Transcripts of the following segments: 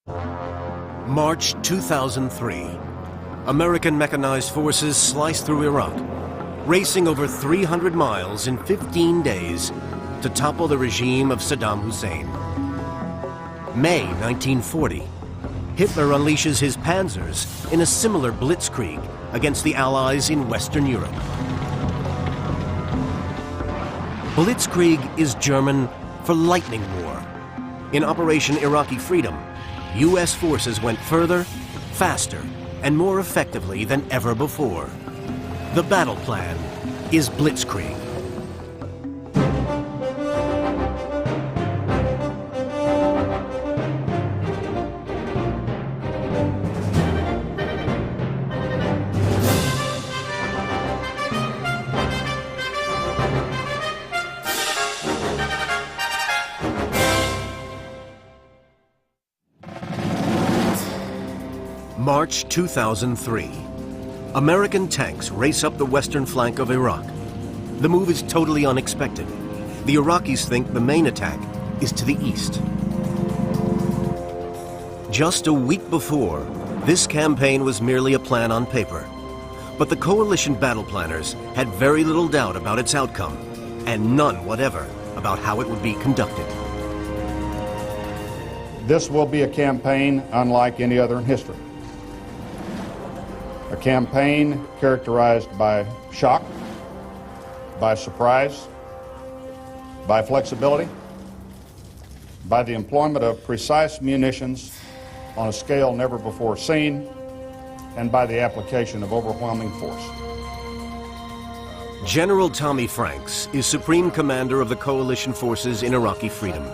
March 2003. American mechanized forces sliced through Iraq, racing over 300 miles in 15 days to topple the regime of Saddam Hussein. May 1940. Hitler unleashes his panzers in a similar Blitzkrieg against the Allies in Western Europe. Blitzkrieg is German for lightning war. In Operation Iraqi Freedom, U.S. forces went further, faster, and more effectively than ever before. The battle plan is Blitzkrieg. March 2003. American tanks race up the western flank of Iraq. The move is totally unexpected. The Iraqis think the main attack is to the east. Just a week before, this campaign was merely a plan on paper. But the coalition battle planners had very little doubt about its outcome, and none whatever about how it would be conducted. This will be a campaign unlike any other in history. A campaign characterized by shock, by surprise, by flexibility, by the employment of precise munitions on a scale never before seen, and by the application of overwhelming force. General Tommy Franks is Supreme Commander of the coalition forces in Iraqi Freedom.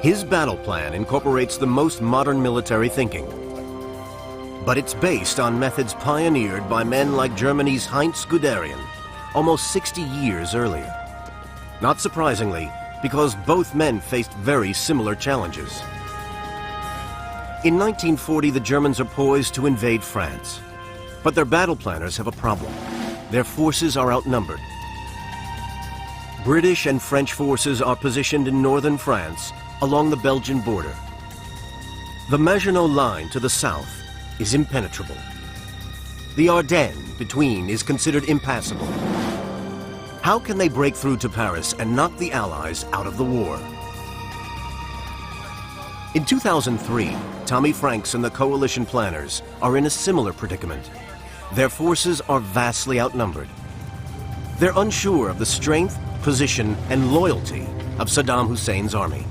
His battle plan incorporates the most modern military thinking. But it's based on methods pioneered by men like Germany's Heinz Guderian almost 60 years earlier. Not surprisingly, because both men faced very similar challenges. In 1940, the Germans are poised to invade France. But their battle planners have a problem. Their forces are outnumbered. British and French forces are positioned in northern France along the Belgian border. The Maginot Line to the south is impenetrable. The Ardennes between is considered impassable. How can they break through to Paris and knock the Allies out of the war? In 2003, Tommy Franks and the coalition planners are in a similar predicament. Their forces are vastly outnumbered. They're unsure of the strength, position, and loyalty of Saddam Hussein's army.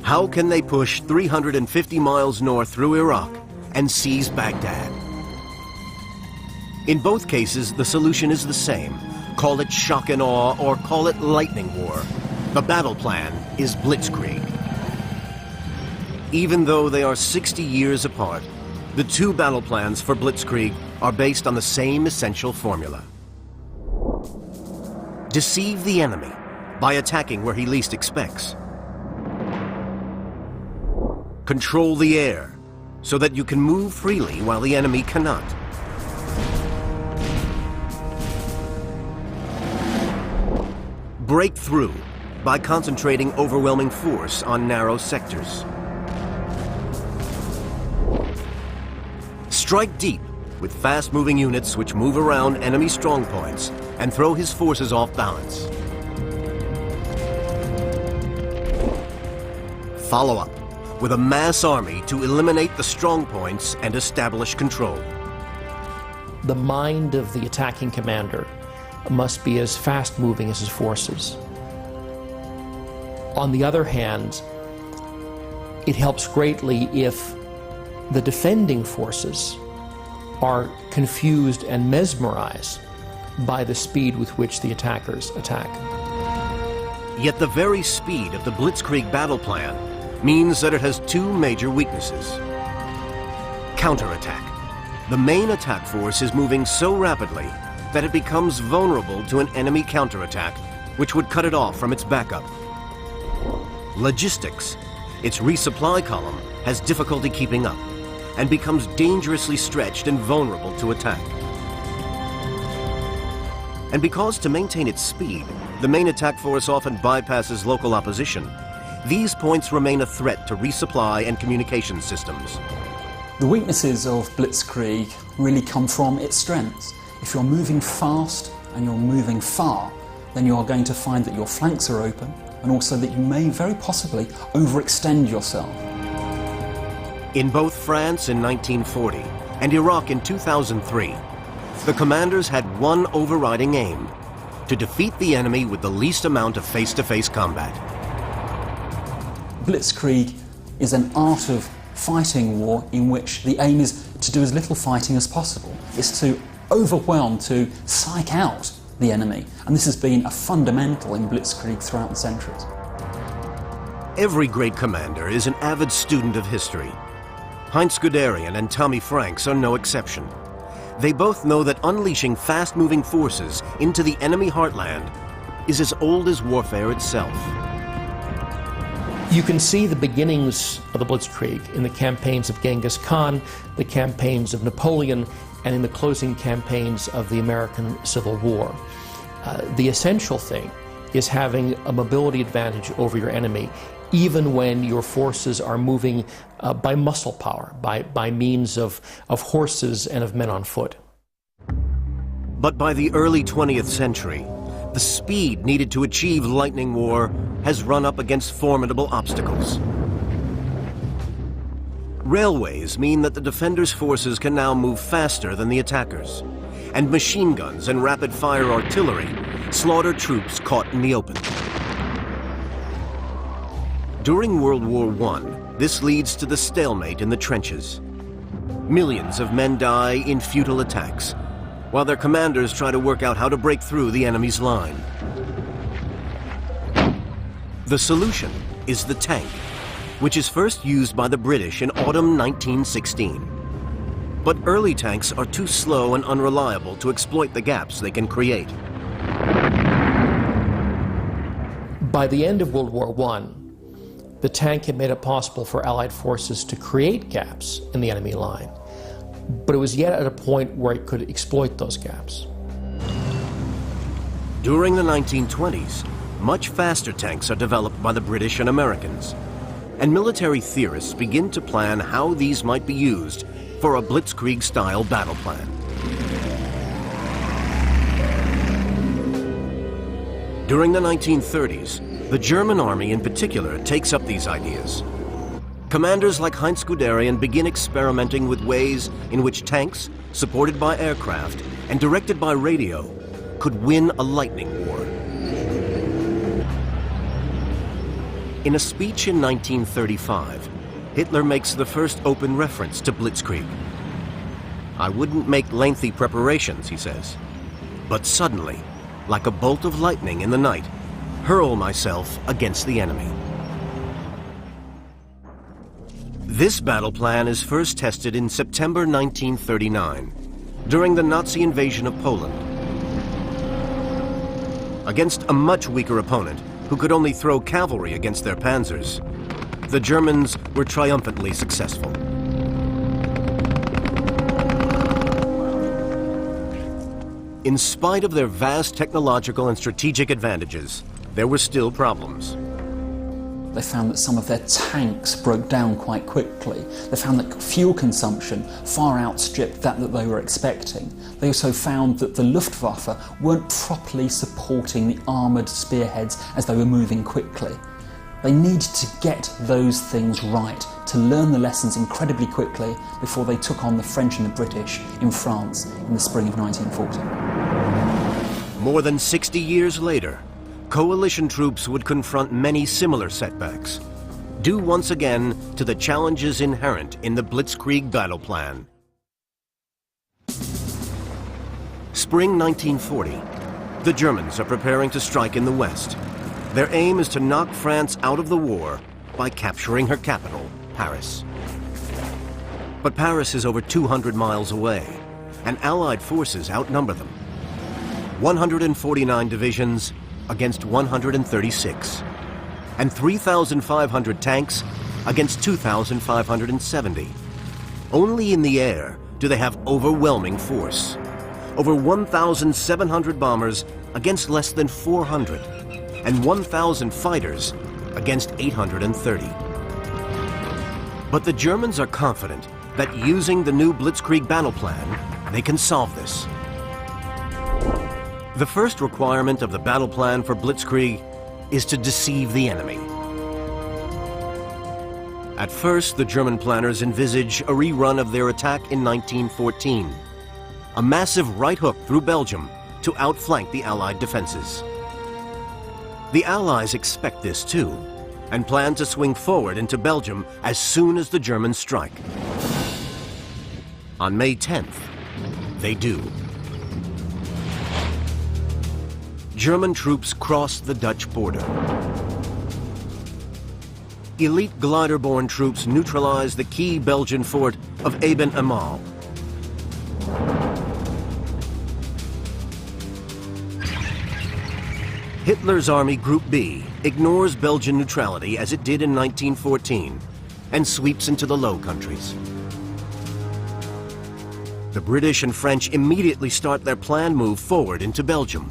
How can they push 350 miles north through Iraq and seize Baghdad? In both cases, the solution is the same. Call it shock and awe or call it lightning war. The battle plan is Blitzkrieg. Even though they are 60 years apart, the two battle plans for Blitzkrieg are based on the same essential formula. Deceive the enemy by attacking where he least expects. Control the air so that you can move freely while the enemy cannot. Break through by concentrating overwhelming force on narrow sectors. Strike deep with fast-moving units which move around enemy strongpoints and throw his forces off balance. Follow up with a mass army to eliminate the strongpoints and establish control. The mind of the attacking commander must be as fast-moving as his forces. On the other hand, it helps greatly if the defending forces are confused and mesmerized by the speed with which the attackers attack. Yet the very speed of the Blitzkrieg battle plan means that it has two major weaknesses. Counterattack. The main attack force is moving so rapidly that it becomes vulnerable to an enemy counterattack, which would cut it off from its backup. Logistics. Its resupply column has difficulty keeping up and becomes dangerously stretched and vulnerable to attack. And because to maintain its speed, the main attack force often bypasses local opposition, these points remain a threat to resupply and communication systems. The weaknesses of Blitzkrieg really come from its strengths. If you're moving fast and you're moving far, then you are going to find that your flanks are open, and also that you may very possibly overextend yourself. In both France in 1940 and Iraq in 2003, the commanders had one overriding aim: to defeat the enemy with the least amount of face-to-face combat. Blitzkrieg is an art of fighting war in which the aim is to do as little fighting as possible. It's to overwhelm, to psych out the enemy, and this has been a fundamental in Blitzkrieg throughout the centuries. Every great commander is an avid student of history. Heinz Guderian and Tommy Franks are no exception. They both know that unleashing fast-moving forces into the enemy heartland is as old as warfare itself. You can see the beginnings of the Blitzkrieg in the campaigns of Genghis Khan, the campaigns of Napoleon, and in the closing campaigns of the American Civil War. The essential thing is having a mobility advantage over your enemy, even when your forces are moving by muscle power, by means of horses and of men on foot. But by the early 20th century, the speed needed to achieve lightning war has run up against formidable obstacles. Railways mean that the defenders' forces can now move faster than the attackers, and machine guns and rapid-fire artillery slaughter troops caught in the open. During World War I, this leads to the stalemate in the trenches. Millions of men die in futile attacks, while their commanders try to work out how to break through the enemy's line. The solution is the tank, which is first used by the British in autumn 1916. But early tanks are too slow and unreliable to exploit the gaps they can create. By the end of World War I, the tank had made it possible for Allied forces to create gaps in the enemy line, but it was yet at a point where it could exploit those gaps. During the 1920s, much faster tanks are developed by the British and Americans, and military theorists begin to plan how these might be used for a Blitzkrieg-style battle plan. During the 1930s, the German army in particular takes up these ideas. Commanders like Heinz Guderian begin experimenting with ways in which tanks, supported by aircraft and directed by radio, could win a lightning war. In a speech in 1935, Hitler makes the first open reference to Blitzkrieg. "I wouldn't make lengthy preparations," he says, "but suddenly, like a bolt of lightning in the night, hurl myself against the enemy." This battle plan is first tested in September 1939, during the Nazi invasion of Poland. Against a much weaker opponent, who could only throw cavalry against their panzers, the Germans were triumphantly successful. In spite of their vast technological and strategic advantages, there were still problems. They found that some of their tanks broke down quite quickly. They found that fuel consumption far outstripped that they were expecting. They also found that the Luftwaffe weren't properly supporting the armoured spearheads as they were moving quickly. They needed to get those things right, to learn the lessons incredibly quickly before they took on the French and the British in France in the spring of 1940. More than 60 years later, coalition troops would confront many similar setbacks, due once again to the challenges inherent in the Blitzkrieg battle plan. Spring 1940, the Germans are preparing to strike in the west. Their aim is to knock France out of the war by capturing her capital, Paris. But Paris is over 200 miles away, and Allied forces outnumber them. 149 divisions against 136, and 3,500 tanks against 2,570. Only in the air do they have overwhelming force. Over 1,700 bombers against less than 400, and 1,000 fighters against 830. But the Germans are confident that using the new Blitzkrieg battle plan, they can solve this. The first requirement of the battle plan for Blitzkrieg is to deceive the enemy. At first, the German planners envisage a rerun of their attack in 1914, a massive right hook through Belgium to outflank the Allied defenses. The Allies expect this too, and plan to swing forward into Belgium as soon as the Germans strike. On May 10th, they do. German troops cross the Dutch border. Elite glider-borne troops neutralize the key Belgian fort of Aben Amal. Hitler's Army Group B ignores Belgian neutrality as it did in 1914 and sweeps into the Low Countries. The British and French immediately start their planned move forward into Belgium.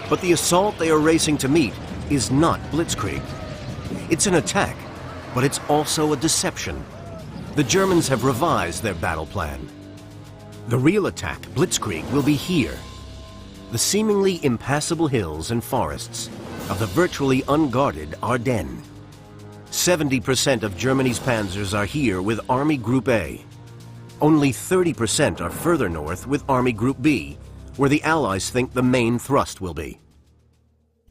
But the assault they are racing to meet is not Blitzkrieg. It's an attack, but it's also a deception. The Germans have revised their battle plan. The real attack, Blitzkrieg, will be here. The seemingly impassable hills and forests of the virtually unguarded Ardennes. 70% of Germany's panzers are here with Army Group A. Only 30% are further north with Army Group B, where the Allies think the main thrust will be.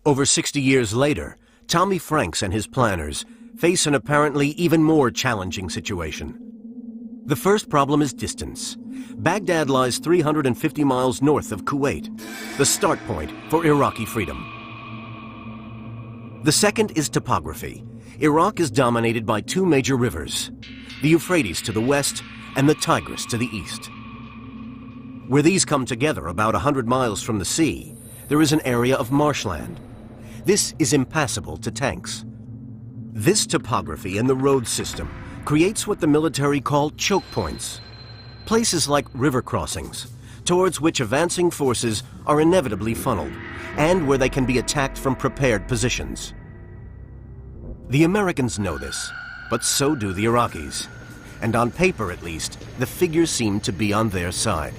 Over 60 years later, Tommy Franks and his planners face an apparently even more challenging situation. The first problem is distance. Baghdad lies 350 miles north of Kuwait, the start point for Iraqi freedom. The second is topography. Iraq is dominated by two major rivers, the Euphrates to the west and the Tigris to the east. Where these come together about 100 miles from the sea, there is an area of marshland. This is impassable to tanks. This topography and the road system creates what the military call choke points, places like river crossings, towards which advancing forces are inevitably funneled, and where they can be attacked from prepared positions. The Americans know this, but so do the Iraqis, and on paper at least, the figures seem to be on their side.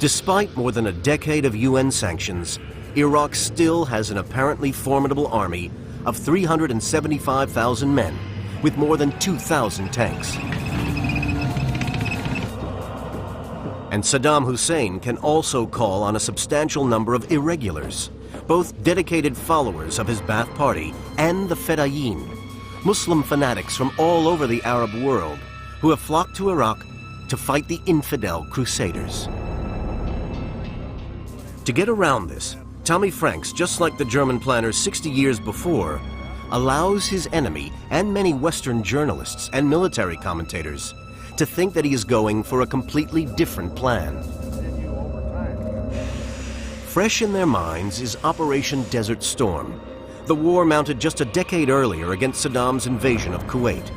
Despite more than a decade of UN sanctions, Iraq still has an apparently formidable army of 375,000 men with more than 2,000 tanks. And Saddam Hussein can also call on a substantial number of irregulars, both dedicated followers of his Ba'ath Party and the Fedayeen, Muslim fanatics from all over the Arab world who have flocked to Iraq to fight the infidel crusaders. To get around this, Tommy Franks, just like the German planners 60 years before, allows his enemy and many Western journalists and military commentators to think that he is going for a completely different plan. Fresh in their minds is Operation Desert Storm, the war mounted just a decade earlier against Saddam's invasion of Kuwait.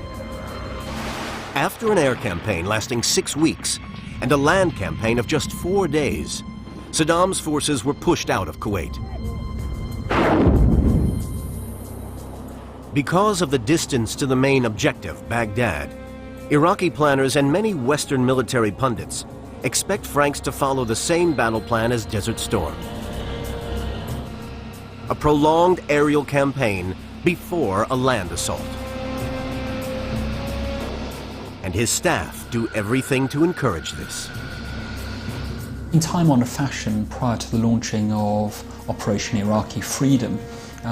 After an air campaign lasting 6 weeks and a land campaign of just 4 days, Saddam's forces were pushed out of Kuwait. Because of the distance to the main objective, Baghdad, Iraqi planners and many Western military pundits expect Franks to follow the same battle plan as Desert Storm. A prolonged aerial campaign before a land assault. And his staff do everything to encourage this. In time-honored fashion, prior to the launching of Operation Iraqi Freedom,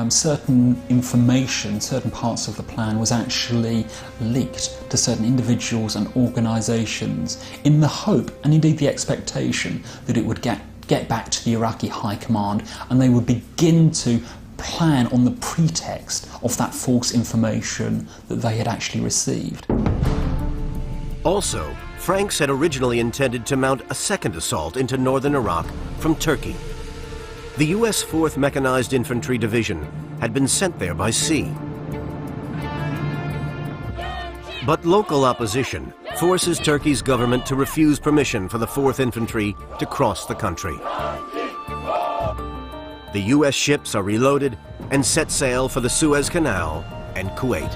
certain information, certain parts of the plan was actually leaked to certain individuals and organisations in the hope, and indeed the expectation, that it would get back to the Iraqi High Command and they would begin to plan on the pretext of that false information that they had actually received. Also, Franks had originally intended to mount a second assault into northern Iraq from Turkey. The U.S. 4th Mechanized Infantry Division had been sent there by sea. But local opposition forces Turkey's government to refuse permission for the 4th Infantry to cross the country. the U.S. ships are reloaded and set sail for the Suez Canal and Kuwait.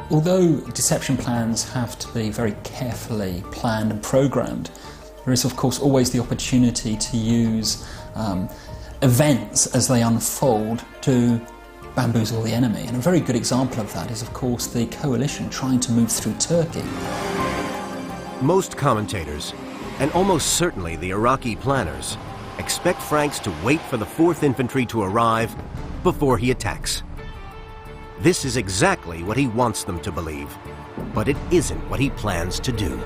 Although deception plans have to be very carefully planned and programmed, there is of course always the opportunity to use events as they unfold to bamboozle the enemy. And a very good example of that is of course the coalition trying to move through Turkey. Most commentators, and almost certainly the Iraqi planners, expect Franks to wait for the 4th Infantry to arrive before he attacks. This is exactly what he wants them to believe, but it isn't what he plans to do.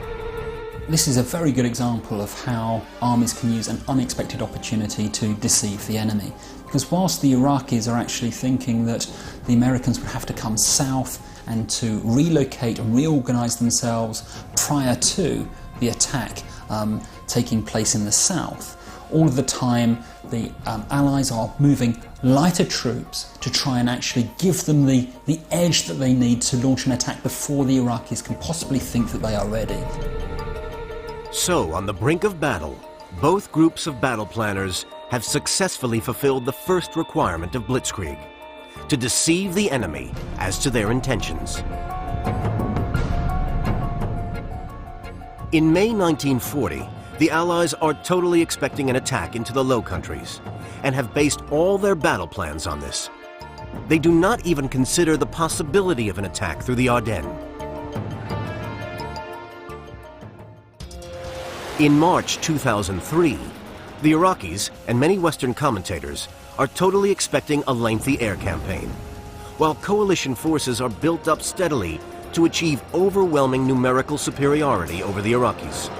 This is a very good example of how armies can use an unexpected opportunity to deceive the enemy. Because whilst the Iraqis are actually thinking that the Americans would have to come south and to relocate and reorganize themselves prior to the attack taking place in the south, all of the time the Allies are moving lighter troops to try and actually give them the edge that they need to launch an attack before the Iraqis can possibly think that they are ready. So, on the brink of battle, both groups of battle planners have successfully fulfilled the first requirement of Blitzkrieg: to deceive the enemy as to their intentions. In May 1940, the Allies are totally expecting an attack into the Low Countries and have based all their battle plans on this. They do not even consider the possibility of an attack through the Ardennes. In March 2003, the Iraqis and many Western commentators are totally expecting a lengthy air campaign, while coalition forces are built up steadily to achieve overwhelming numerical superiority over the Iraqis.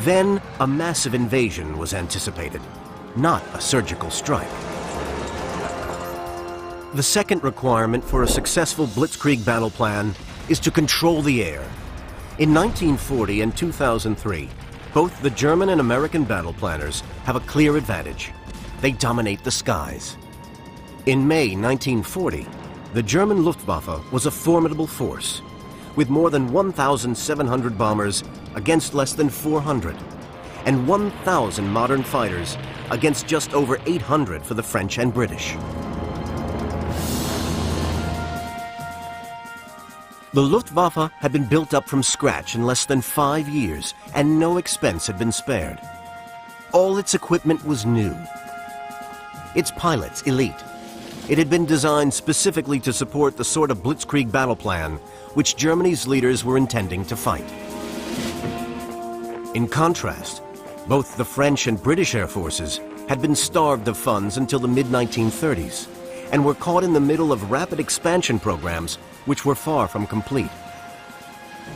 Then, a massive invasion was anticipated, not a surgical strike. The second requirement for a successful Blitzkrieg battle plan is to control the air. In 1940 and 2003, both the German and American battle planners have a clear advantage. They dominate the skies. In May 1940, the German Luftwaffe was a formidable force, with more than 1,700 bombers against less than 400, and 1,000 modern fighters against just over 800 for the French and British. The Luftwaffe had been built up from scratch in less than 5 years, and no expense had been spared. All its equipment was new. Its pilots elite. It had been designed specifically to support the sort of Blitzkrieg battle plan which Germany's leaders were intending to fight. In contrast, both the French and British air forces had been starved of funds until the mid-1930s and were caught in the middle of rapid expansion programs which were far from complete.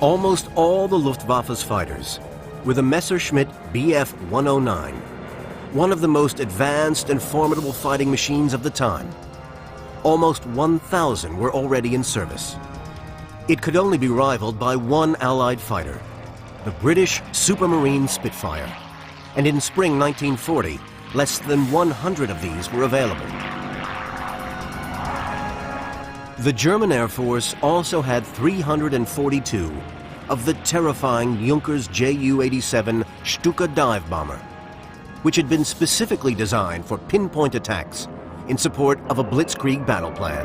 Almost all the Luftwaffe's fighters were the Messerschmitt Bf 109, one of the most advanced and formidable fighting machines of the time. Almost 1,000 were already in service. It could only be rivaled by one Allied fighter, the British Supermarine Spitfire, and in spring 1940, less than 100 of these were available. The German Air Force also had 342 of the terrifying Junkers Ju-87 Stuka dive bomber, which had been specifically designed for pinpoint attacks in support of a Blitzkrieg battle plan.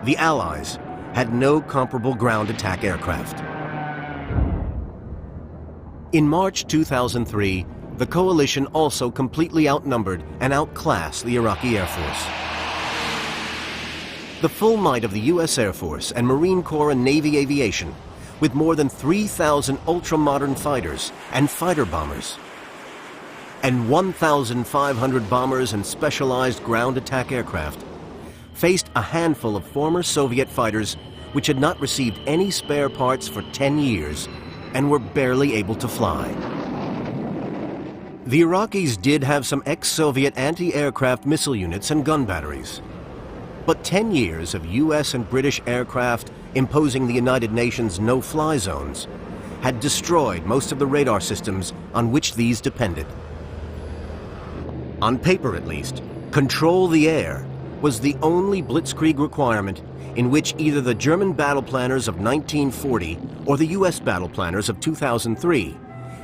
The Allies had no comparable ground attack aircraft. In March 2003, the coalition also completely outnumbered and outclassed the Iraqi Air Force. The full might of the U.S. Air Force and Marine Corps and Navy aviation, with more than 3,000 ultra-modern fighters and fighter bombers, and 1,500 bombers and specialized ground attack aircraft, faced a handful of former Soviet fighters which had not received any spare parts for 10 years and were barely able to fly. The Iraqis did have some ex-Soviet anti-aircraft missile units and gun batteries. But 10 years of U.S. and British aircraft imposing the United Nations no-fly zones had destroyed most of the radar systems on which these depended. On paper, at least, control the air was the only Blitzkrieg requirement in which either the German battle planners of 1940 or the U.S. battle planners of 2003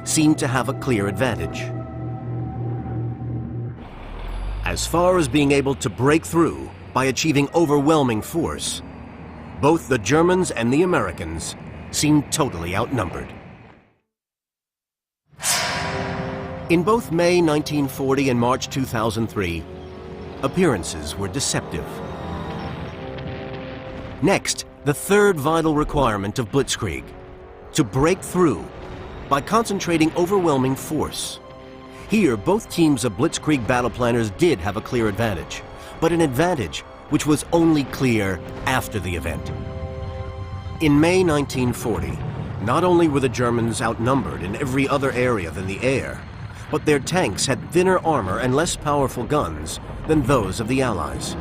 seemed to have a clear advantage. As far as being able to break through by achieving overwhelming force, both the Germans and the Americans seemed totally outnumbered. In both May 1940 and March 2003, appearances were deceptive. Next, the third vital requirement of Blitzkrieg: to break through by concentrating overwhelming force. Here, both teams of Blitzkrieg battle planners did have a clear advantage, but an advantage which was only clear after the event. In May 1940, not only were the Germans outnumbered in every other area than the air, but their tanks had thinner armor and less powerful guns than those of the Allies.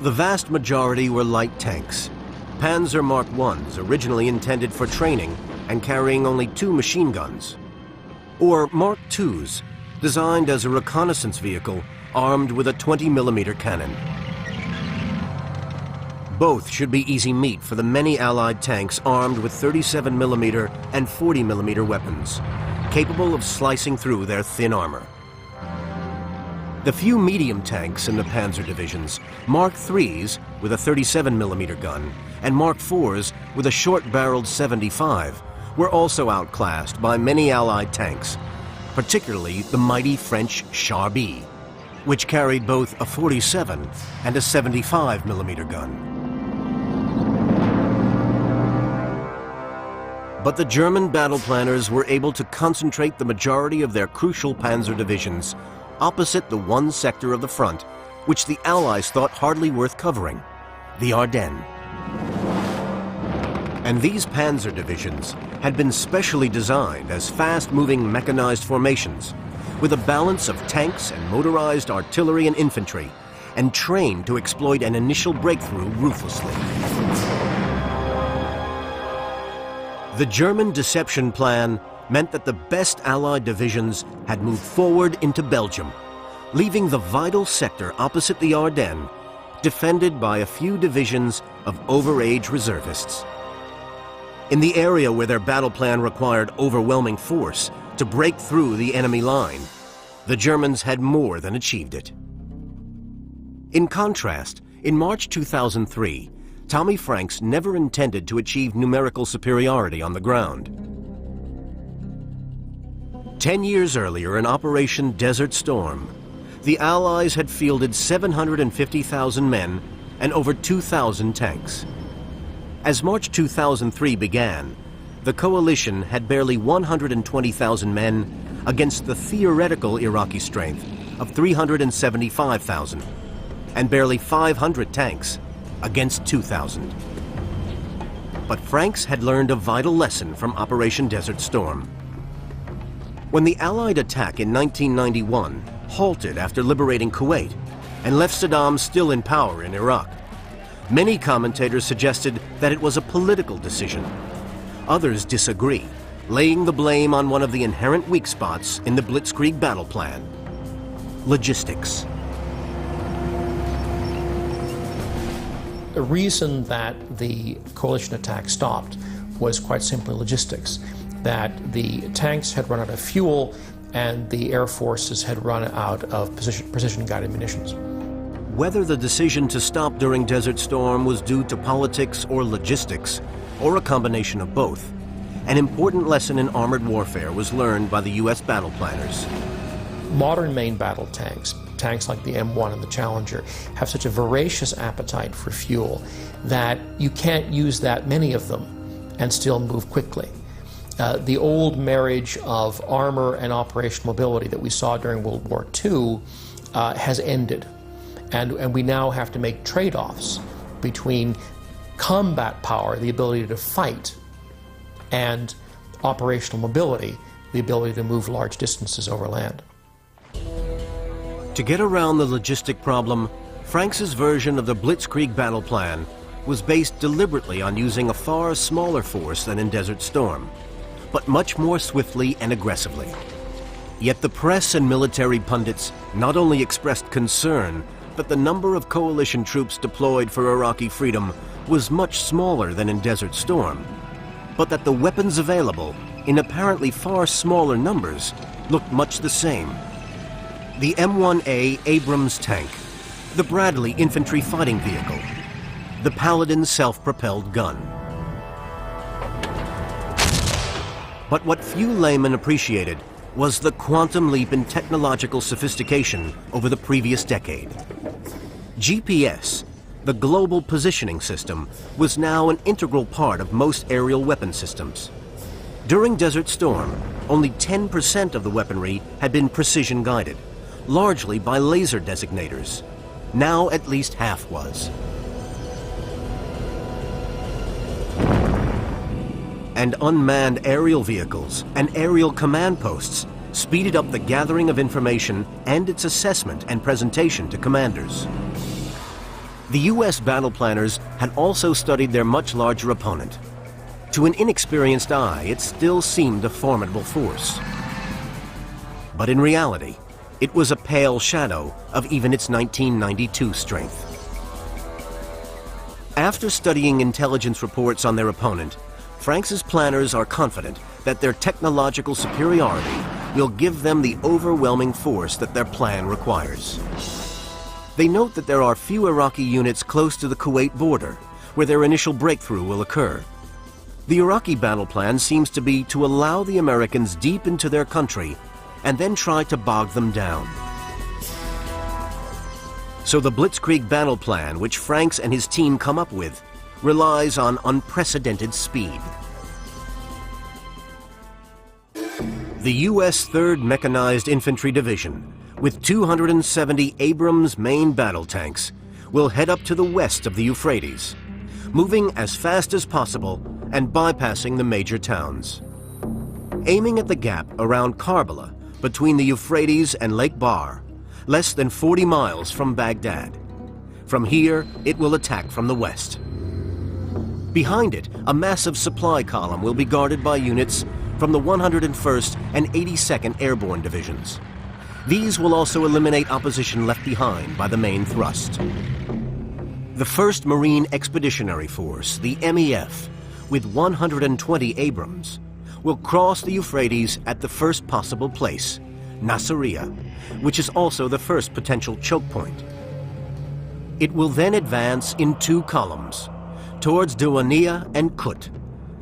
The vast majority were light tanks, Panzer Mark I's originally intended for training and carrying only 2 machine guns, or Mark II's, designed as a reconnaissance vehicle armed with a 20mm cannon. Both should be easy meat for the many Allied tanks armed with 37mm and 40mm weapons, capable of slicing through their thin armor. The few medium tanks in the Panzer divisions, Mark III's with a 37mm gun and Mark IV's with a short-barreled 75, were also outclassed by many Allied tanks, particularly the mighty French Char B, which carried both a 47 and a 75mm gun. But the German battle planners were able to concentrate the majority of their crucial panzer divisions opposite the one sector of the front which the Allies thought hardly worth covering, the Ardennes. And these panzer divisions had been specially designed as fast-moving mechanized formations with a balance of tanks and motorized artillery and infantry, and trained to exploit an initial breakthrough ruthlessly. The German deception plan meant that the best Allied divisions had moved forward into Belgium, leaving the vital sector opposite the Ardennes defended by a few divisions of overage reservists. In the area where their battle plan required overwhelming force to break through the enemy line, the Germans had more than achieved it. In contrast, in March 2003, Tommy Franks never intended to achieve numerical superiority on the ground. 10 years earlier, in Operation Desert Storm, the Allies had fielded 750,000 men and over 2,000 tanks. As March 2003 began, the coalition had barely 120,000 men against the theoretical Iraqi strength of 375,000, and barely 500 tanks against 2,000. But Franks had learned a vital lesson from Operation Desert Storm. When the Allied attack in 1991 halted after liberating Kuwait and left Saddam still in power in Iraq, many commentators suggested that it was a political decision. Others disagree, laying the blame on one of the inherent weak spots in the Blitzkrieg battle plan: logistics. The reason that the coalition attack stopped was quite simply logistics, that the tanks had run out of fuel and the air forces had run out of precision-guided munitions. Whether the decision to stop during Desert Storm was due to politics or logistics, or a combination of both, an important lesson in armored warfare was learned by the U.S. battle planners. Modern main battle tanks, tanks like the M1 and the Challenger, have such a voracious appetite for fuel that you can't use that many of them and still move quickly. The old marriage of armor and operational mobility that we saw during World War II has ended. And we now have to make trade-offs between combat power, the ability to fight, and operational mobility, the ability to move large distances over land. To get around the logistic problem, Franks's version of the Blitzkrieg battle plan was based deliberately on using a far smaller force than in Desert Storm, but much more swiftly and aggressively. Yet the press and military pundits not only expressed concern that the number of coalition troops deployed for Iraqi freedom was much smaller than in Desert Storm, but that the weapons available in apparently far smaller numbers, looked much the same. The M1A Abrams tank, the Bradley infantry fighting vehicle, the Paladin self-propelled gun. But what few laymen appreciated was the quantum leap in technological sophistication over the previous decade. GPS, the global positioning system, was now an integral part of most aerial weapon systems. During Desert Storm, only 10% of the weaponry had been precision guided, largely by laser designators. Now at least half was. And unmanned aerial vehicles and aerial command posts speeded up the gathering of information and its assessment and presentation to commanders. The U.S. battle planners had also studied their much larger opponent. To an inexperienced eye, it still seemed a formidable force. But in reality, it was a pale shadow of even its 1992 strength. After studying intelligence reports on their opponent, Franks' planners are confident that their technological superiority will give them the overwhelming force that their plan requires. They note that there are few Iraqi units close to the Kuwait border, where their initial breakthrough will occur. The Iraqi battle plan seems to be to allow the Americans deep into their country and then try to bog them down. So the Blitzkrieg battle plan, which Franks and his team come up with, relies on unprecedented speed. The U.S. 3rd Mechanized Infantry Division, with 270 Abrams main battle tanks, will head up to the west of the Euphrates, moving as fast as possible and bypassing the major towns. Aiming at the gap around Karbala between the Euphrates and Lake Bar, less than 40 miles from Baghdad. From here, it will attack from the west. Behind it, a massive supply column will be guarded by units from the 101st and 82nd Airborne Divisions. These will also eliminate opposition left behind by the main thrust. The 1st Marine Expeditionary Force, the MEF, with 120 Abrams, will cross the Euphrates at the first possible place, Nasiriyah, which is also the first potential choke point. It will then advance in 2 columns, towards Diwaniyah and Kut,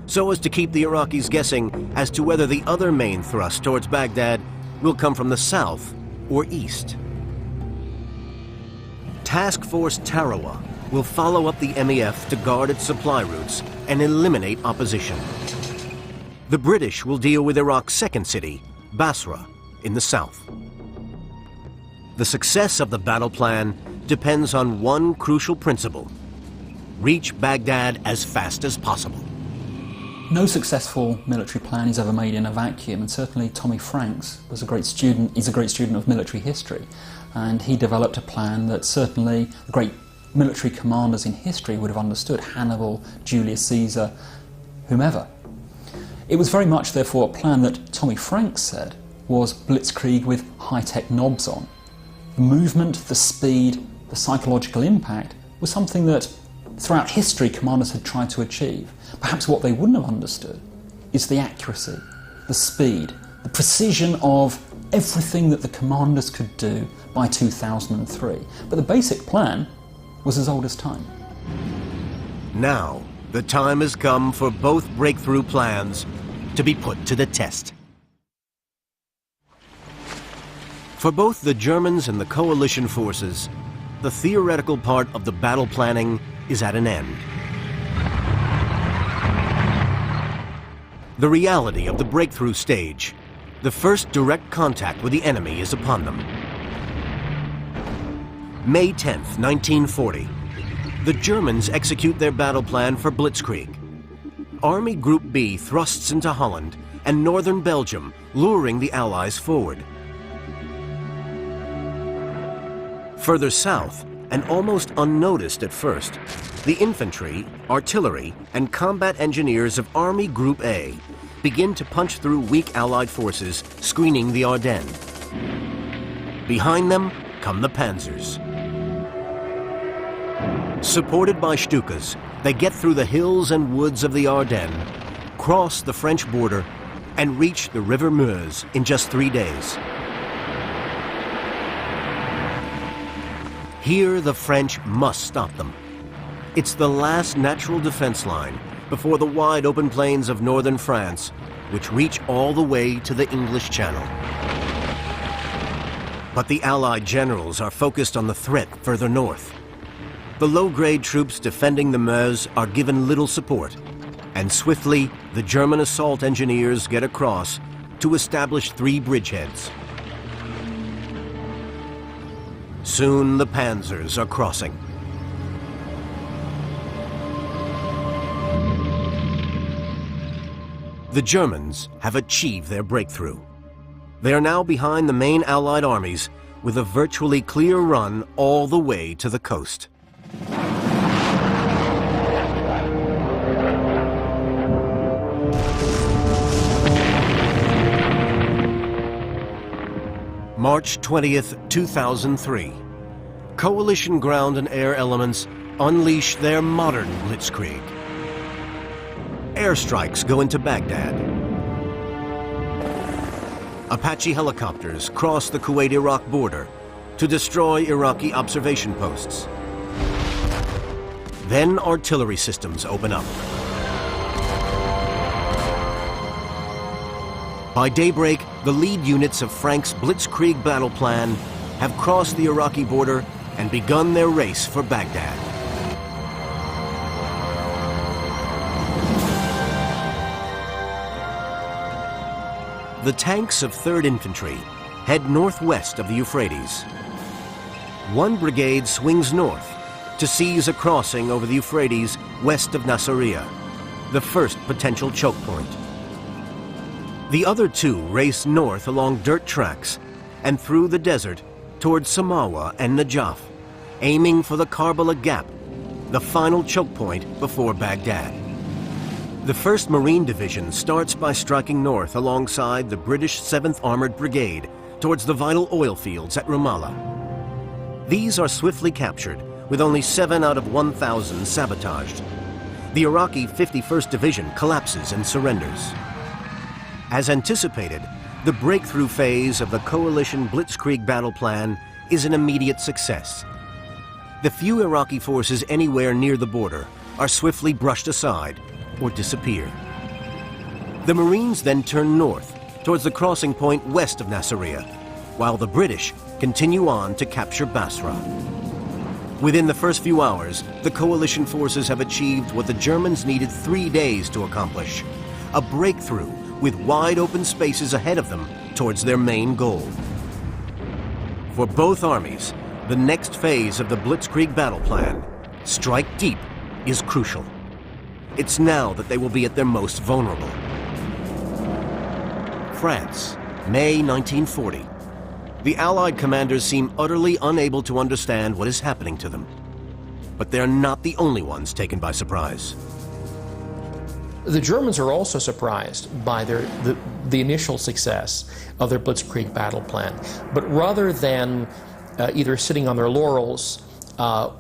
so as to keep the Iraqis guessing as to whether the other main thrust towards Baghdad will come from the south or east. Task Force Tarawa will follow up the MEF to guard its supply routes and eliminate opposition. The British will deal with Iraq's second city, Basra, in the south. The success of the battle plan depends on one crucial principle: reach Baghdad as fast as possible. No successful military plan is ever made in a vacuum, and certainly Tommy Franks was a great student. He's a great student of military history, and he developed a plan that certainly the great military commanders in history would have understood: Hannibal, Julius Caesar, whomever. It was very much, therefore, a plan that Tommy Franks said was Blitzkrieg with high-tech knobs on. The movement, the speed, the psychological impact was something that throughout history commanders had tried to achieve. Perhaps what they wouldn't have understood is the accuracy, the speed, the precision of everything that the commanders could do by 2003. But the basic plan was as old as time. Now, the time has come for both breakthrough plans to be put to the test. For both the Germans and the coalition forces, the theoretical part of the battle planning is at an end. The reality of the breakthrough stage, the first direct contact with the enemy, is upon them. May 10th, 1940. The Germans execute their battle plan for Blitzkrieg. Army Group B thrusts into Holland and northern Belgium, luring the Allies forward. Further south, and almost unnoticed at first, the infantry, artillery, and combat engineers of Army Group A begin to punch through weak Allied forces, screening the Ardennes. Behind them come the panzers. Supported by Stukas, they get through the hills and woods of the Ardennes, cross the French border, and reach the River Meuse in just 3 days. Here, the French must stop them. It's the last natural defense line before the wide open plains of northern France, which reach all the way to the English Channel. But the Allied generals are focused on the threat further north. The low-grade troops defending the Meuse are given little support, and swiftly the German assault engineers get across to establish 3 bridgeheads. Soon the panzers are crossing. The Germans have achieved their breakthrough. They are now behind the main Allied armies with a virtually clear run all the way to the coast. March 20th, 2003. Coalition ground and air elements unleash their modern Blitzkrieg. Airstrikes go into Baghdad. Apache helicopters cross the Kuwait-Iraq border to destroy Iraqi observation posts. Then artillery systems open up. By daybreak, the lead units of Frank's Blitzkrieg battle plan have crossed the Iraqi border and begun their race for Baghdad. The tanks of 3rd Infantry head northwest of the Euphrates. One brigade swings north to seize a crossing over the Euphrates west of Nasiriyah, the first potential choke point. The other 2 race north along dirt tracks and through the desert towards Samawa and Najaf, aiming for the Karbala Gap, the final choke point before Baghdad. The 1st Marine Division starts by striking north alongside the British 7th Armored Brigade towards the vital oil fields at Ramallah. These are swiftly captured, with only 7 out of 1,000 sabotaged. The Iraqi 51st Division collapses and surrenders. As anticipated, the breakthrough phase of the coalition Blitzkrieg battle plan is an immediate success. The few Iraqi forces anywhere near the border are swiftly brushed aside or disappear. The Marines then turn north towards the crossing point west of Nasiriyah, while the British continue on to capture Basra. Within the first few hours, the coalition forces have achieved what the Germans needed 3 days to accomplish: a breakthrough with wide open spaces ahead of them towards their main goal. For both armies, the next phase of the Blitzkrieg battle plan, strike deep, is crucial. It's now that they will be at their most vulnerable. France, May 1940. The Allied commanders seem utterly unable to understand what is happening to them. But they're not the only ones taken by surprise. The Germans are also surprised by the initial success of their Blitzkrieg battle plan. But rather than either sitting on their laurels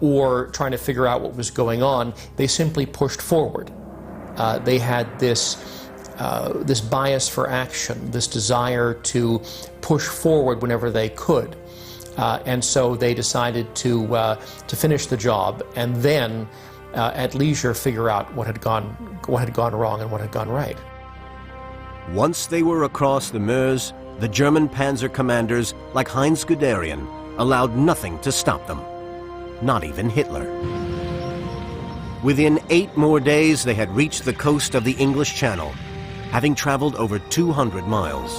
or trying to figure out what was going on, they simply pushed forward. They had this bias for action, this desire to push forward whenever they could. And so they decided to finish the job and then at leisure figure out what had gone wrong and what had gone right. Once they were across the Meuse, the German panzer commanders, like Heinz Guderian, allowed nothing to stop them, not even Hitler. Within 8 more days, they had reached the coast of the English Channel, having traveled over 200 miles.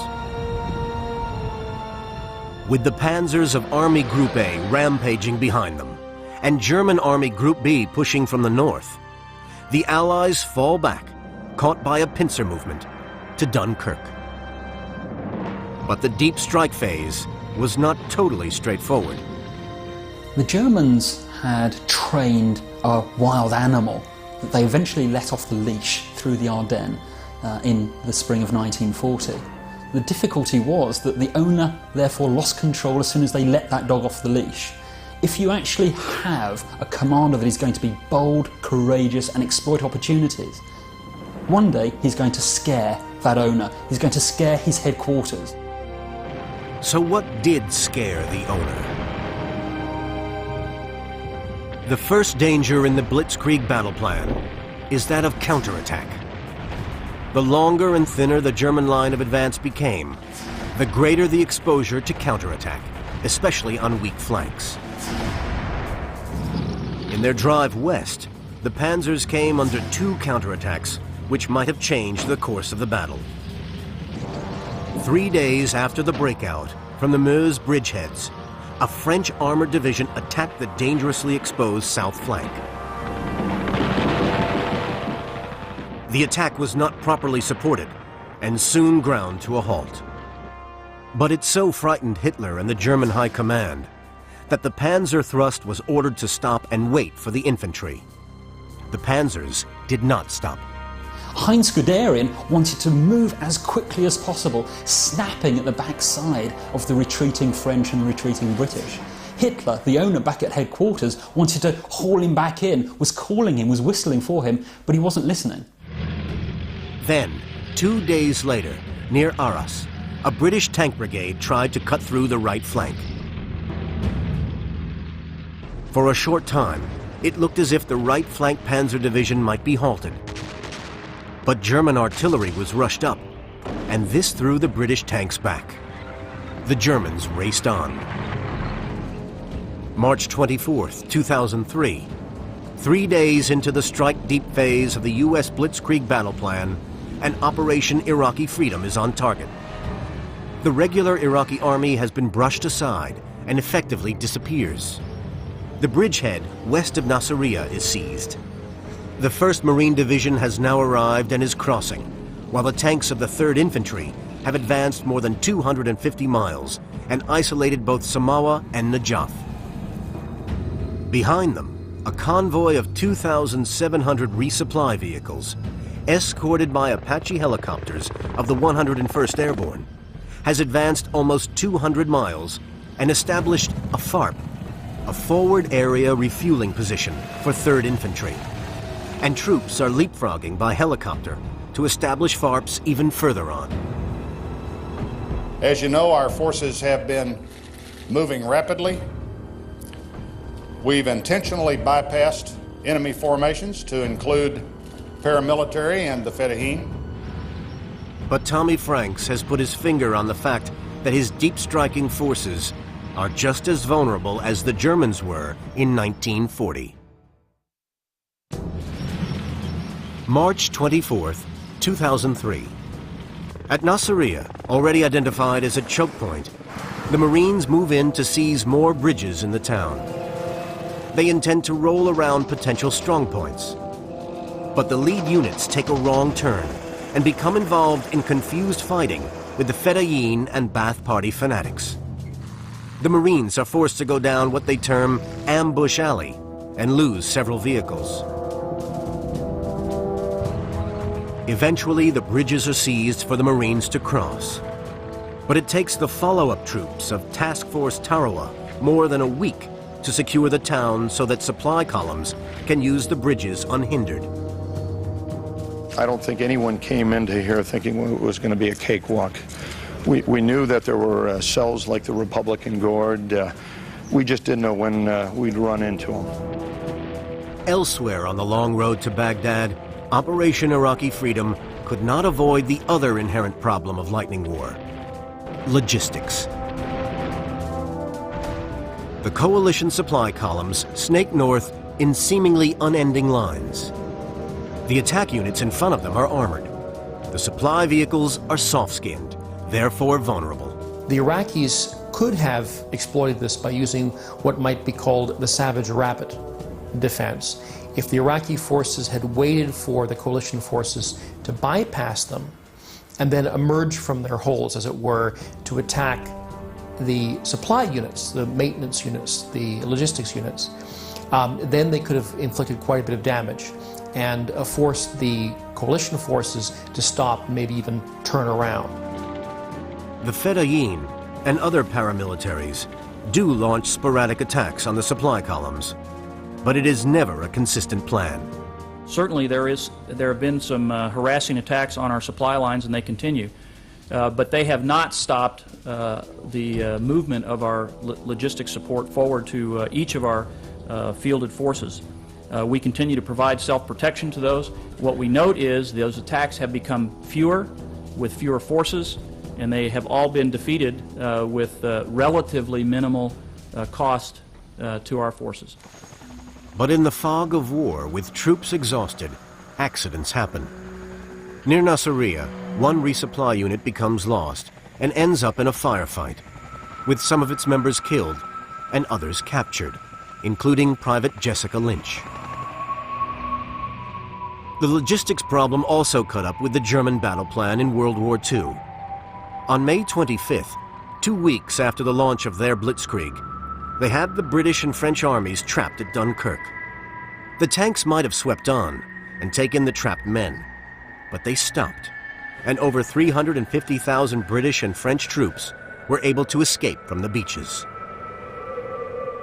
With the panzers of Army Group A rampaging behind them, and German Army Group B pushing from the north, the Allies fall back, caught by a pincer movement, to Dunkirk. But the deep strike phase was not totally straightforward. The Germans had trained a wild animal that they eventually let off the leash through the Ardennes in the spring of 1940. The difficulty was that the owner therefore lost control as soon as they let that dog off the leash. If you actually have a commander that is going to be bold, courageous and exploit opportunities, One day he's going to scare that owner. He's going to scare his headquarters. So what did scare the owner? The first danger in the Blitzkrieg battle plan is that of counterattack. The longer and thinner the German line of advance became, the greater the exposure to counterattack, especially on weak flanks. In their drive west, the panzers came under 2 counterattacks, which might have changed the course of the battle. 3 days after the breakout from the Meuse bridgeheads, a French armored division attacked the dangerously exposed south flank. The attack was not properly supported and soon ground to a halt. But it so frightened Hitler and the German High Command that the panzer thrust was ordered to stop and wait for the infantry. The panzers did not stop. Heinz Guderian wanted to move as quickly as possible, snapping at the backside of the retreating French and retreating British. Hitler, the owner back at headquarters, wanted to haul him back in, was calling him, was whistling for him, but he wasn't listening. Then, 2 days later, near Arras, a British tank brigade tried to cut through the right flank. For a short time, it looked as if the right flank panzer division might be halted. But German artillery was rushed up, and this threw the British tanks back. The Germans raced on. March 24th, 2003, 3 days into the strike-deep phase of the U.S. Blitzkrieg battle plan, and Operation Iraqi Freedom is on target. The regular Iraqi army has been brushed aside and effectively disappears. The bridgehead west of Nasiriyah is seized. The 1st Marine Division has now arrived and is crossing, while the tanks of the 3rd Infantry have advanced more than 250 miles and isolated both Samawa and Najaf. Behind them, a convoy of 2,700 resupply vehicles, escorted by Apache helicopters of the 101st Airborne, has advanced almost 200 miles and established a FARP, a forward area refueling position for 3rd Infantry. And troops are leapfrogging by helicopter to establish FARPs even further on. As you know, our forces have been moving rapidly. We've intentionally bypassed enemy formations to include paramilitary and the Fedayeen. But Tommy Franks has put his finger on the fact that his deep-striking forces are just as vulnerable as the Germans were in 1940. March 24th, 2003. At Nasiriyah, already identified as a choke point, the Marines move in to seize more bridges in the town. They intend to roll around potential strongpoints. But the lead units take a wrong turn and become involved in confused fighting with the Fedayeen and Ba'ath Party fanatics. The Marines are forced to go down what they term Ambush Alley and lose several vehicles. Eventually, the bridges are seized for the Marines to cross. But it takes the follow-up troops of Task Force Tarawa more than a week to secure the town so that supply columns can use the bridges unhindered. I don't think anyone came into here thinking it was going to be a cakewalk. We knew that there were cells like the Republican Guard. We just didn't know when we'd run into them. Elsewhere on the long road to Baghdad, Operation Iraqi Freedom could not avoid the other inherent problem of lightning war: logistics. The coalition supply columns snake north in seemingly unending lines. The attack units in front of them are armored. The supply vehicles are soft-skinned, therefore vulnerable. The Iraqis could have exploited this by using what might be called the Savage Rabbit defense. If the Iraqi forces had waited for the coalition forces to bypass them and then emerge from their holes, as it were, to attack the supply units, the maintenance units, the logistics units, then they could have inflicted quite a bit of damage and forced the coalition forces to stop, maybe even turn around. The Fedayeen and other paramilitaries do launch sporadic attacks on the supply columns, but it is never a consistent plan. Certainly there have been some harassing attacks on our supply lines, and they continue. But they have not stopped the movement of our logistics support forward to each of our fielded forces. We continue to provide self-protection to those. What we note is those attacks have become fewer with fewer forces, and they have all been defeated with relatively minimal cost to our forces. But in the fog of war, with troops exhausted, accidents happen. Near Nasiriyah, one resupply unit becomes lost and ends up in a firefight, with some of its members killed and others captured, including Private Jessica Lynch. The logistics problem also caught up with the German battle plan in World War II. On May 25th, 2 weeks after the launch of their Blitzkrieg, they had the British and French armies trapped at Dunkirk. The tanks might have swept on and taken the trapped men, but they stopped, and over 350,000 British and French troops were able to escape from the beaches.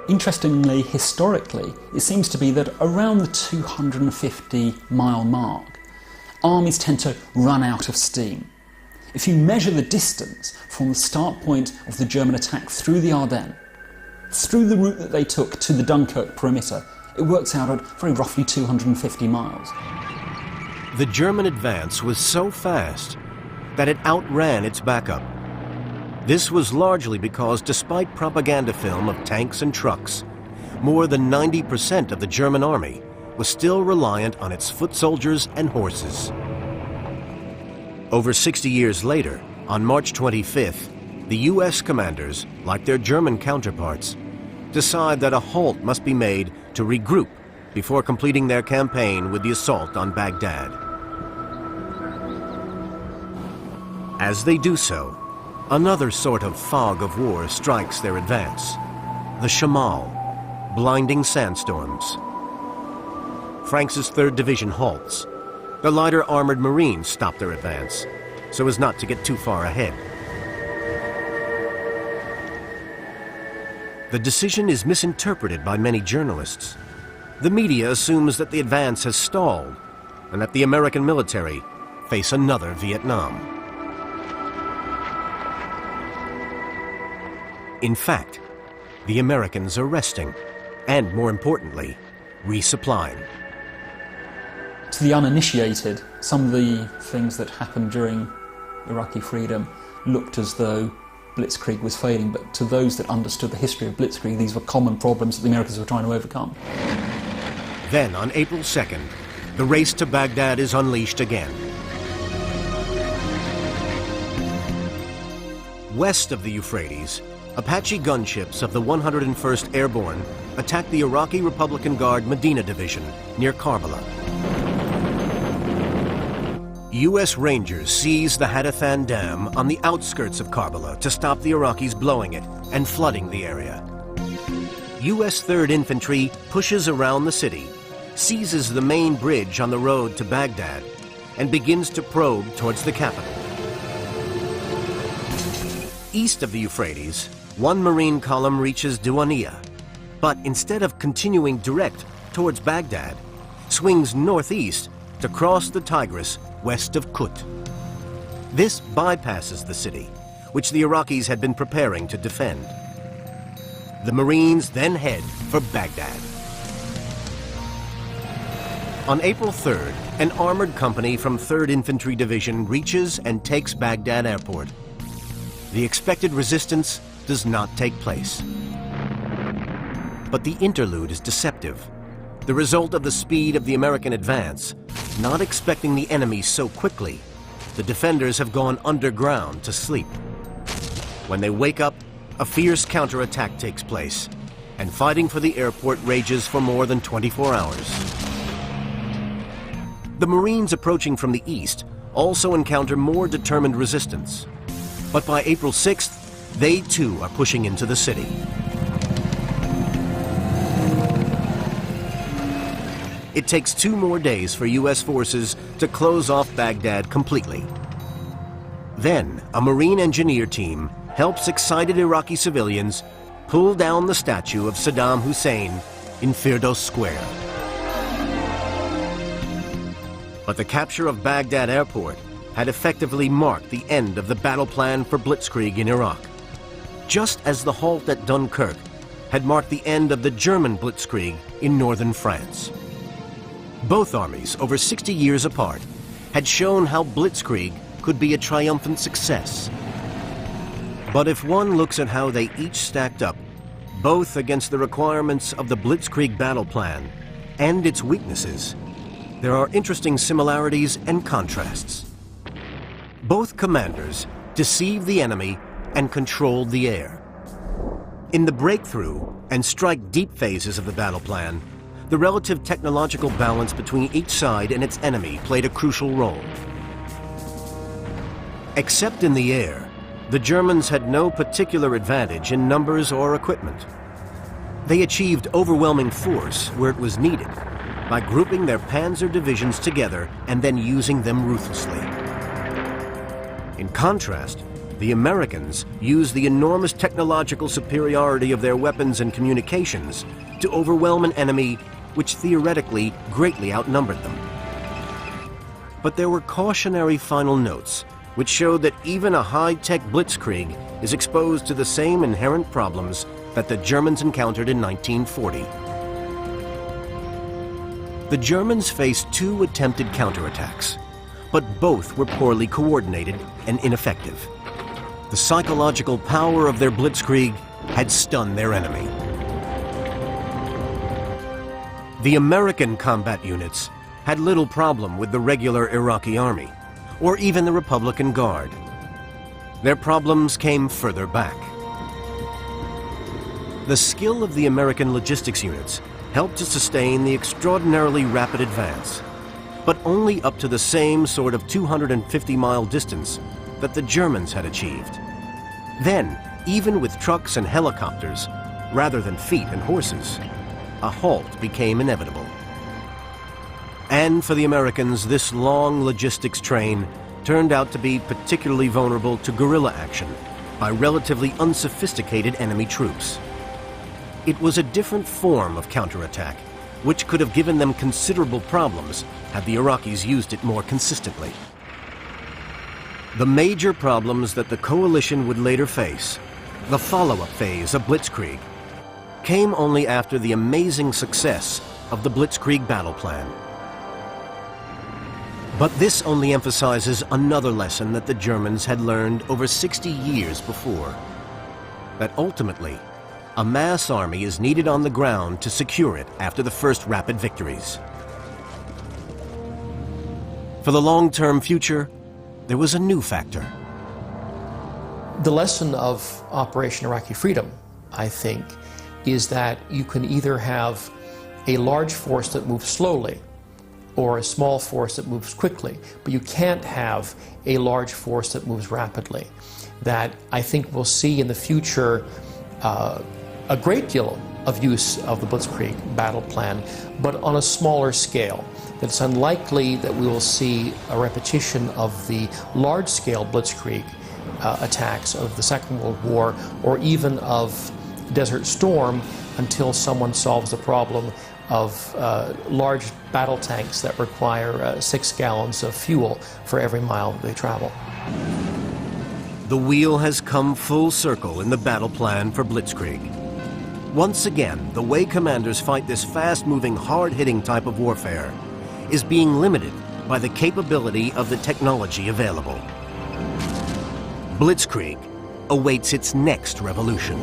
Interestingly, historically, it seems to be that around the 250-mile mark, armies tend to run out of steam. If you measure the distance from the start point of the German attack through the Ardennes, through the route that they took to the Dunkirk perimeter, it works out at very roughly 250 miles. The German advance was so fast that it outran its backup. This was largely because, despite propaganda film of tanks and trucks, more than 90% of the German army was still reliant on its foot soldiers and horses. Over 60 years later, on March 25th, the U.S. commanders, like their German counterparts, decide that a halt must be made to regroup before completing their campaign with the assault on Baghdad. As they do so, another sort of fog of war strikes their advance. The Shamal, blinding sandstorms. Frank's 3rd Division halts. The lighter armored Marines stop their advance, so as not to get too far ahead. The decision is misinterpreted by many journalists. The media assumes that the advance has stalled and that the American military face another Vietnam. In fact, the Americans are resting and, more importantly, resupplying. To the uninitiated, some of the things that happened during Iraqi freedom looked as though Blitzkrieg was failing, but to those that understood the history of Blitzkrieg, these were common problems that the Americans were trying to overcome. Then, on April 2nd, the race to Baghdad is unleashed again. West of the Euphrates, Apache gunships of the 101st Airborne attacked the Iraqi Republican Guard Medina Division near Karbala. U.S. Rangers seized the Hadathan Dam on the outskirts of Karbala to stop the Iraqis blowing it and flooding the area. U.S. 3rd Infantry pushes around the city, seizes the main bridge on the road to Baghdad, and begins to probe towards the capital. East of the Euphrates, one Marine column reaches Diwaniyah, but instead of continuing direct towards Baghdad, swings northeast to cross the Tigris west of Kut. This bypasses the city, which the Iraqis had been preparing to defend. The Marines then head for Baghdad. On April 3rd, an armored company from 3rd Infantry Division reaches and takes Baghdad Airport. The expected resistance does not take place. But the interlude is deceptive, the result of the speed of the American advance. Not expecting the enemy so quickly, the defenders have gone underground to sleep. When they wake up, a fierce counterattack takes place, and fighting for the airport rages for more than 24 hours. The Marines approaching from the east also encounter more determined resistance. But by April 6th, they too are pushing into the city. It takes 2 more days for U.S. forces to close off Baghdad completely. Then, a Marine engineer team helps excited Iraqi civilians pull down the statue of Saddam Hussein in Firdos Square. But the capture of Baghdad airport had effectively marked the end of the battle plan for Blitzkrieg in Iraq, just as the halt at Dunkirk had marked the end of the German Blitzkrieg in northern France. Both armies, over 60 years apart, had shown how Blitzkrieg could be a triumphant success. But if one looks at how they each stacked up, both against the requirements of the Blitzkrieg battle plan and its weaknesses, there are interesting similarities and contrasts. Both commanders deceived the enemy and controlled the air. In the breakthrough and strike deep phases of the battle plan, the relative technological balance between each side and its enemy played a crucial role. Except in the air, the Germans had no particular advantage in numbers or equipment. They achieved overwhelming force where it was needed by grouping their panzer divisions together and then using them ruthlessly. In contrast, the Americans used the enormous technological superiority of their weapons and communications to overwhelm an enemy which theoretically greatly outnumbered them. But there were cautionary final notes which showed that even a high-tech Blitzkrieg is exposed to the same inherent problems that the Germans encountered in 1940. The Germans faced 2 attempted counterattacks, but both were poorly coordinated and ineffective. The psychological power of their Blitzkrieg had stunned their enemy. The American combat units had little problem with the regular Iraqi army, or even the Republican Guard. Their problems came further back. The skill of the American logistics units helped to sustain the extraordinarily rapid advance, but only up to the same sort of 250-mile distance that the Germans had achieved. Then, even with trucks and helicopters, rather than feet and horses, a halt became inevitable. And for the Americans, this long logistics train turned out to be particularly vulnerable to guerrilla action by relatively unsophisticated enemy troops. It was a different form of counterattack, which could have given them considerable problems had the Iraqis used it more consistently. The major problems that the coalition would later face, the follow-up phase of Blitzkrieg, came only after the amazing success of the Blitzkrieg battle plan. But this only emphasizes another lesson that the Germans had learned over 60 years before, that ultimately, a mass army is needed on the ground to secure it after the first rapid victories. For the long-term future, there was a new factor. The lesson of Operation Iraqi Freedom, I think, is that you can either have a large force that moves slowly or a small force that moves quickly, but you can't have a large force that moves rapidly. That I think we'll see in the future a great deal of use of the Blitzkrieg battle plan, but on a smaller scale. That it's unlikely that we will see a repetition of the large-scale Blitzkrieg attacks of the Second World War, or even of Desert Storm, until someone solves the problem of large battle tanks that require 6 gallons of fuel for every mile that they travel. The wheel has come full circle in the battle plan for Blitzkrieg. Once again, the way commanders fight this fast-moving, hard-hitting type of warfare is being limited by the capability of the technology available. Blitzkrieg awaits its next revolution.